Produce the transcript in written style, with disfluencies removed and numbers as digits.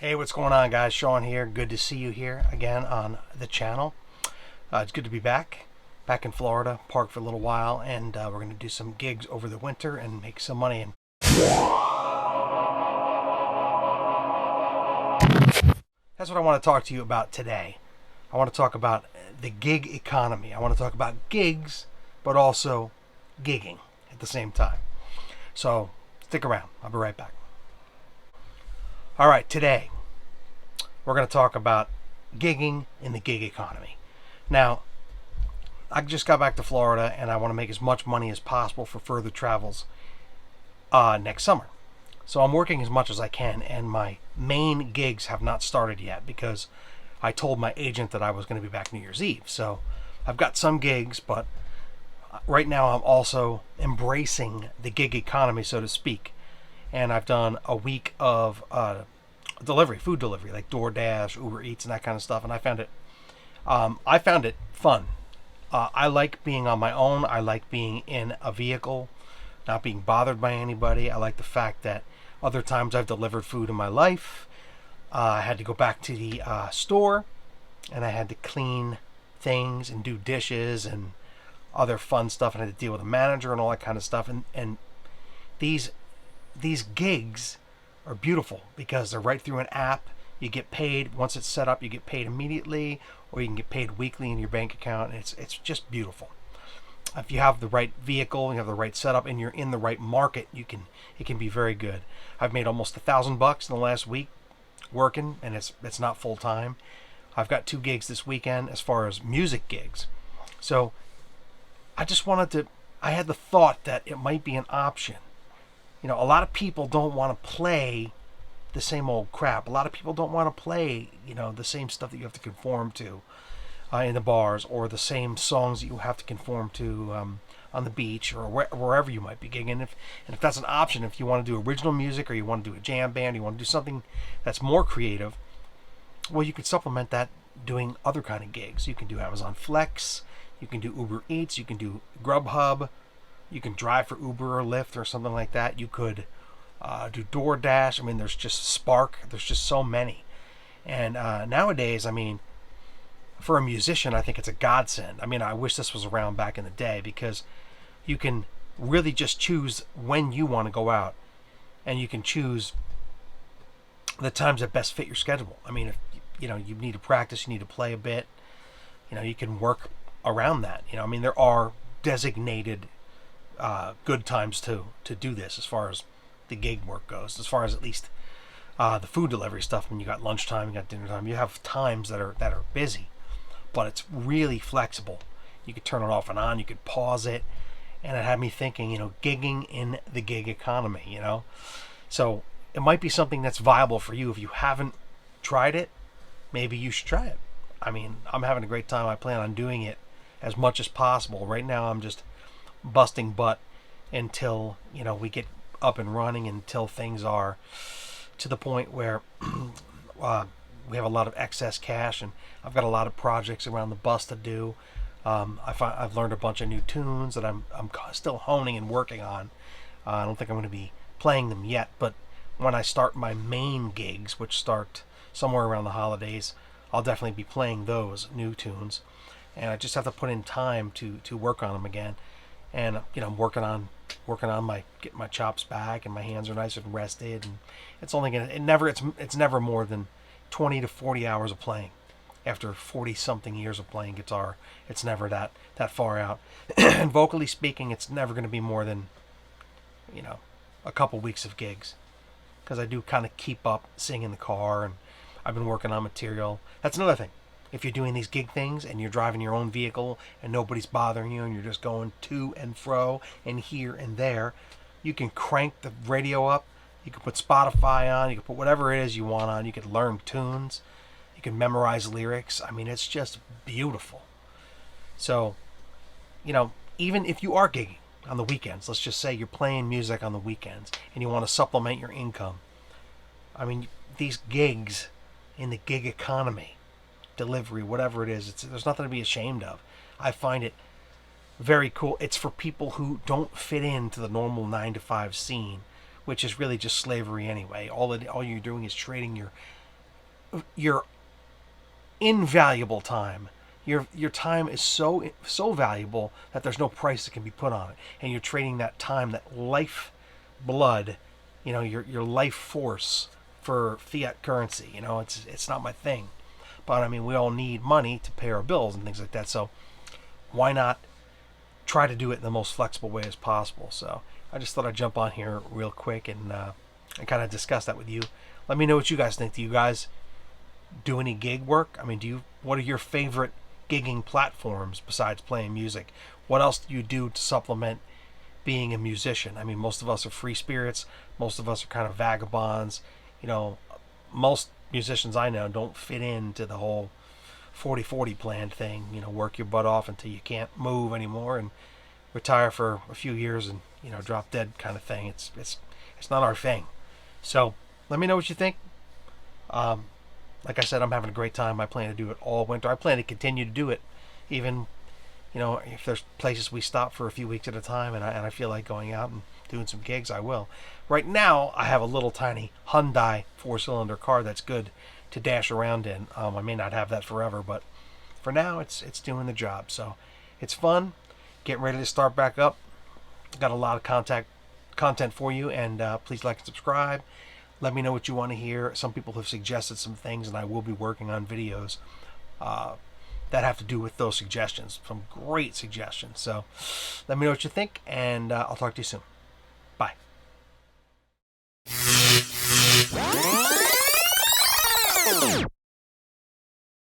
Hey, what's going on, guys? Sean here. Good to see you here again on the channel. It's good to be back in Florida, parked for a little while, and we're going to do some gigs over the winter and make some money. And that's what I want to talk to you about today. I want to talk about the gig economy. I want to talk about gigs, but also gigging at the same time. So stick around. I'll be right back. All right, today we're going to talk about gigging in the gig economy. Now, I just got back to Florida and I want to make as much money as possible for further travels next summer. So I'm working as much as I can, and my main gigs have not started yet because I told my agent that I was going to be back New Year's Eve. So I've got some gigs, but right now I'm also embracing the gig economy, so to speak. And I've done a week of food delivery, like DoorDash, Uber Eats, and that kind of stuff. And I found it fun. I like being on my own. I like being in a vehicle, not being bothered by anybody. I like the fact that other times I've delivered food in my life, I had to go back to the store, and I had to clean things and do dishes and other fun stuff, and I had to deal with a manager and all that kind of stuff. And these gigs are beautiful because they're right through an app. You get paid once it's set up. You get paid immediately, or you can get paid weekly in your bank account. And it's just beautiful. If you have the right vehicle, you have the right setup, and you're in the right market, it can be very good. I've made almost $1,000 in the last week working, and it's not full time. I've got 2 gigs this weekend as far as music gigs. So I had the thought that it might be an option. You know, a lot of people don't want to play the same old crap. A lot of people don't want to play, the same stuff that you have to conform to in the bars, or the same songs that you have to conform to on the beach, or wherever you might be gigging. And if that's an option, if you want to do original music, or you want to do a jam band, or you want to do something that's more creative, well, you could supplement that doing other kind of gigs. You can do Amazon Flex, you can do Uber Eats, you can do Grubhub, you can drive for Uber or Lyft or something like that. You could do DoorDash. I mean, there's just Spark. There's just so many. And nowadays, I mean, for a musician, I think it's a godsend. I mean, I wish this was around back in the day, because you can really just choose when you want to go out, and you can choose the times that best fit your schedule. I mean, if you need to practice, you need to play a bit, you can work around that. I mean, there are designated good times to do this as far as the gig work goes, as far as at least the food delivery stuff. When you got lunchtime, you got dinner time, you have times that are busy, but it's really flexible. You could turn it off and on, you could pause it, and it had me thinking, gigging in the gig economy. So it might be something that's viable for you. If you haven't tried it, maybe you should try it. I mean, I'm having a great time. I plan on doing it as much as possible. Right now I'm just busting butt until we get up and running, until things are to the point where we have a lot of excess cash, and I've got a lot of projects around the bus to do. I've learned a bunch of new tunes that I'm still honing and working on. I don't think I'm going to be playing them yet, but when I start my main gigs, which start somewhere around the holidays, I'll definitely be playing those new tunes, and I just have to put in time to work on them again. And I'm working on getting my chops back, and my hands are nice and rested, and it's never more than 20 to 40 hours of playing. After 40 something years of playing guitar, it's never that far out. And vocally speaking, it's never going to be more than a couple weeks of gigs, because I do kind of keep up singing in the car, and I've been working on material. That's another thing. If you're doing these gig things and you're driving your own vehicle and nobody's bothering you, and you're just going to and fro and here and there, you can crank the radio up. You can put Spotify on. You can put whatever it is you want on. You can learn tunes. You can memorize lyrics. I mean, it's just beautiful. So, even if you are gigging on the weekends, let's just say you're playing music on the weekends and you want to supplement your income. I mean, these gigs in the gig economy, delivery, whatever it is, there's nothing to be ashamed of. I find it very cool. It's for people who don't fit into the normal 9 to 5 scene, which is really just slavery anyway. All you're doing is trading your invaluable time. Your time is so valuable that there's no price that can be put on it, and you're trading that time, that life blood, your life force for fiat currency. It's not my thing, but I mean, we all need money to pay our bills and things like that. So why not try to do it in the most flexible way as possible? So I just thought I'd jump on here real quick and kind of discuss that with you. Let me know what you guys think. Do you guys do any gig work? I mean, what are your favorite gigging platforms besides playing music? What else do you do to supplement being a musician? I mean, most of us are free spirits. Most of us are kind of vagabonds. Most musicians I know don't fit into the whole 40-40 plan thing. Work your butt off until you can't move anymore and retire for a few years and drop dead kind of thing. It's not our thing. So let me know what you think. Like I said, I'm having a great time. I plan to do it all winter. I plan to continue to do it, even if there's places we stop for a few weeks at a time, and I feel like going out and doing some gigs, I will. Right now, I have a little tiny Hyundai 4-cylinder car that's good to dash around in. I may not have that forever, but for now, it's doing the job. So it's fun. Getting ready to start back up. Got a lot of content for you, and please like and subscribe. Let me know what you want to hear. Some people have suggested some things, and I will be working on videos that have to do with those suggestions. Some great suggestions. So let me know what you think, and I'll talk to you soon. Bye.